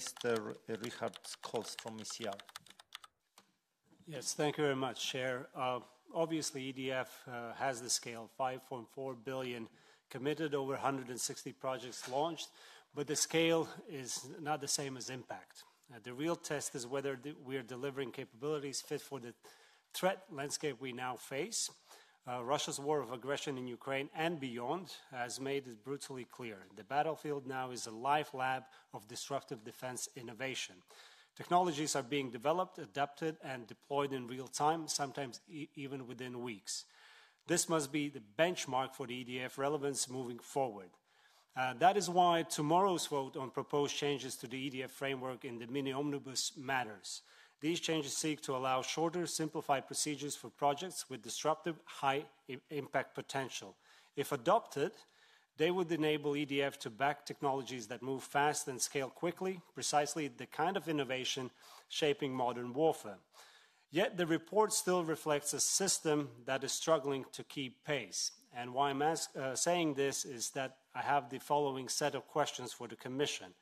Mr. Rihards Kols from ECR. Yes, thank you very much, Chair. Obviously, EDF has the scale, 5.4 billion committed, over 160 projects launched, but the scale is not the same as impact. The real test is whether we are delivering capabilities fit for the threat landscape we now face. Russia's war of aggression in Ukraine and beyond has made it brutally clear. The battlefield now is a live lab of disruptive defense innovation. Technologies are being developed, adapted, and deployed in real time, sometimes even within weeks. This must be the benchmark for the EDF relevance moving forward. That is why tomorrow's vote on proposed changes to the EDF framework in the mini-omnibus matters. These changes seek to allow shorter, simplified procedures for projects with disruptive, high-impact potential. If adopted, they would enable EDF to back technologies that move fast and scale quickly, precisely the kind of innovation shaping modern warfare. Yet the report still reflects a system that is struggling to keep pace. And why I'm saying this is that I have the following set of questions for the Commission.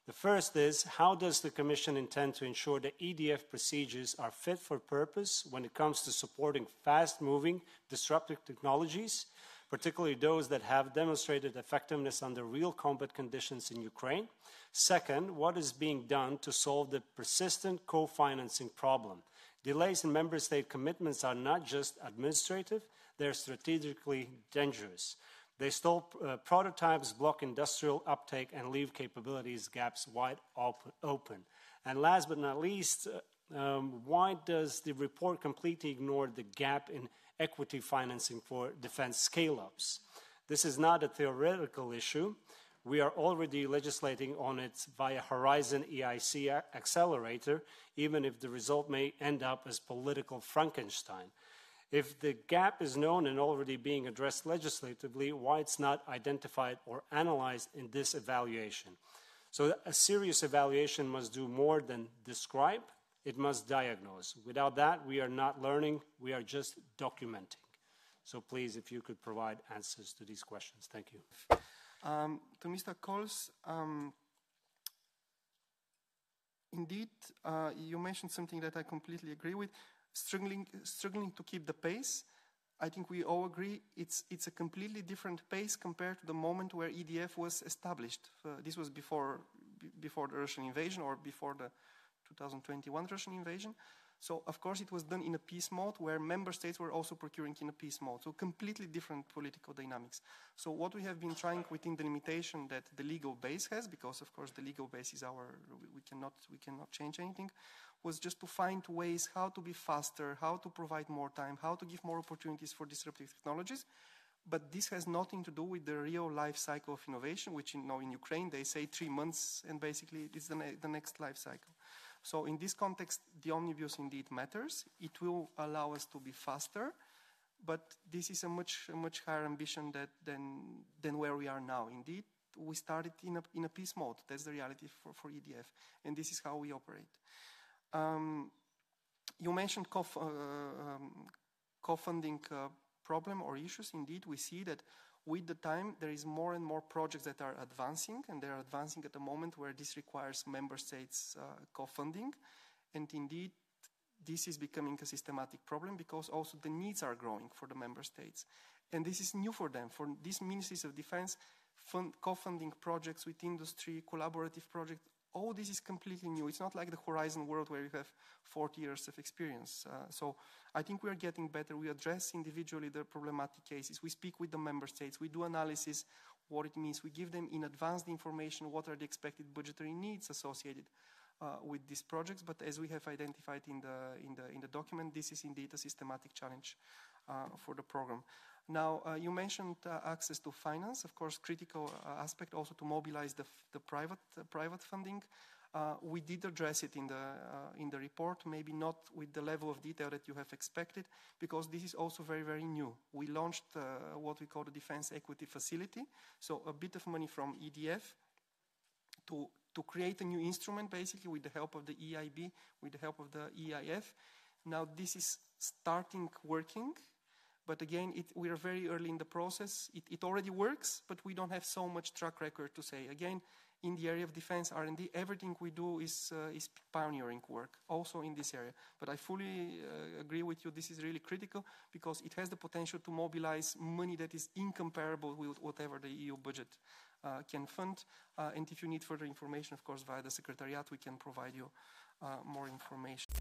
The first is, how does the Commission intend to ensure that EDF procedures are fit for purpose when it comes to supporting fast-moving, disruptive technologies, particularly those that have demonstrated effectiveness under real combat conditions in Ukraine? Second, what is being done to solve the persistent co-financing problem? Delays in member state commitments are not just administrative, they're strategically dangerous. They stall prototypes, block industrial uptake, and leave capabilities gaps wide open. And last but not least, why does the report completely ignore the gap in equity financing for defense scale-ups? This is not a theoretical issue. We are already legislating on it via Horizon EIC Accelerator, even if the result may end up as political Frankenstein. If the gap is known and already being addressed legislatively, why it's not identified or analyzed in this evaluation? So a serious evaluation must do more than describe, it must diagnose. Without that, we are not learning, we are just documenting. So please, if you could provide answers to these questions. Thank you. To Mr. Kols, indeed, you mentioned something that I completely agree with. Struggling to keep the pace. I think we all agree it's a completely different pace compared to the moment where EDF was established. This was before the Russian invasion or before the 2021 Russian invasion. So, of course, it was done in a peace mode where member states were also procuring in a peace mode. So, completely different political dynamics. So, what we have been trying within the limitation that the legal base has, because, of course, the legal base is we cannot change anything, was just to find ways how to be faster, how to provide more time, how to give more opportunities for disruptive technologies. But this has nothing to do with the real life cycle of innovation, which in Ukraine they say 3 months, and basically it's the next life cycle. So in this context, the omnibus indeed matters. It will allow us to be faster, but this is a much higher ambition than where we are now. Indeed, we started in a peace mode. That's the reality for EDF, and this is how we operate. You mentioned co-funding problem or issues. Indeed, we see that with the time there is more and more projects that are advancing, and they are advancing at the moment where this requires member states co-funding. And indeed, this is becoming a systematic problem because also the needs are growing for the member states. And this is new for them. For these ministries of defense, co-funding projects with industry, collaborative projects, all this is completely new. It's not like the Horizon world where you have 40 years of experience. So I think we are getting better. We address individually the problematic cases. We speak with the member states. We do analysis, what it means. We give them in advance the information, what are the expected budgetary needs associated with these projects. But as we have identified in the document, this is indeed a systematic challenge for the program. Now, you mentioned access to finance, of course, critical aspect also to mobilize the private funding. We did address it in the report, maybe not with the level of detail that you have expected, because this is also very, very new. We launched what we call the Defense Equity Facility, so a bit of money from EDF to create a new instrument, basically, with the help of the EIB, with the help of the EIF. Now, this is starting working. But again, we are very early in the process. It already works, but we don't have so much track record to say. Again, in the area of defense R&D, everything we do is pioneering work, also in this area. But I fully agree with you, this is really critical because it has the potential to mobilize money that is incomparable with whatever the EU budget can fund. And if you need further information, of course, via the Secretariat, we can provide you more information.